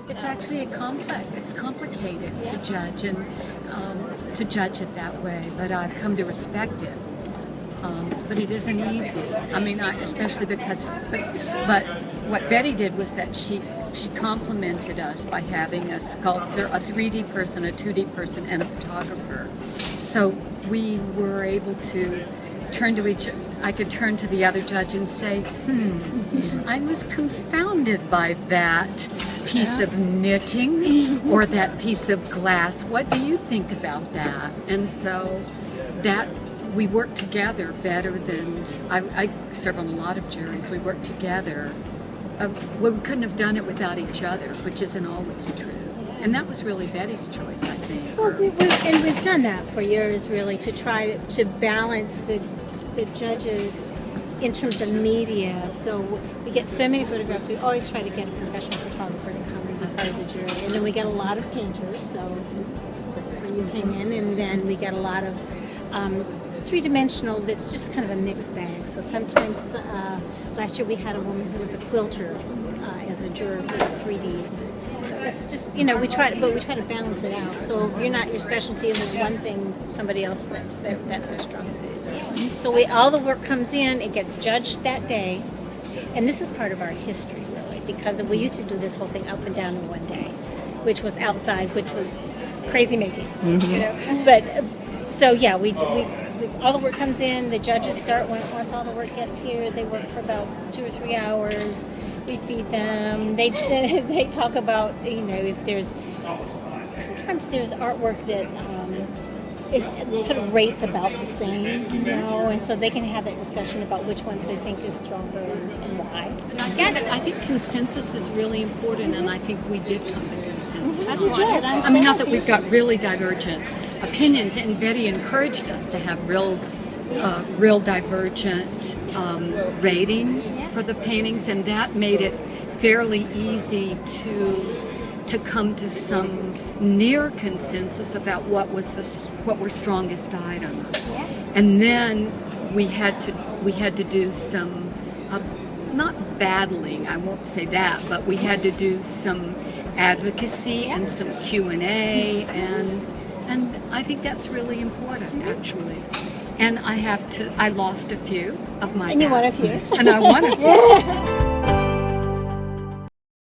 It's actually it's complicated to judge and to judge it that way, but I've come to respect it. But it isn't easy. I mean, especially but what Betty did was that she complimented us by having a sculptor, a 3D person, a 2D person, and a photographer. So we were able to I could turn to the other judge and say, I was confounded by that piece of knitting or that piece of glass. What do you think about that? And so that we work together better than, I serve on a lot of juries, we work together. We couldn't have done it without each other, which isn't always true. And that was really Betty's choice, I think. Well, we've done that for years, really, to try to balance the judges in terms of media. So we get so many photographs, we always try to get a professional photographer to come and be part of the jury. And then we get a lot of painters, so that's where you came in. And then we get a lot of three-dimensional that's just kind of a mixed bag. So sometimes, last year we had a woman who was a quilter as a juror for the 3D. So it's just, we try to balance it out. So if you're not your specialty and there's one thing, somebody else that's their strong suit. So all the work comes in, it gets judged that day, and this is part of our history, really, because we used to do this whole thing up and down in one day, which was outside, which was crazy making, But so yeah, we all the work comes in, the judges start once all the work gets here. They work for about 2 or 3 hours. We feed them. They talk about if sometimes there's artwork that is sort of rates about the same, and so they can have that discussion about which ones they think is stronger and why. And I think consensus is really important, and I think we did come to consensus. That's good. I mean, not that we've got really divergent opinions, and Betty encouraged us to have real divergent rating for the paintings, and that made it fairly easy to come to some near consensus about what were strongest items. And then we had to do some not battling, I won't say that, but we had to do some advocacy and some Q&A, and I think that's really important, actually. And I lost a few of my. And you won a few. And I won a few.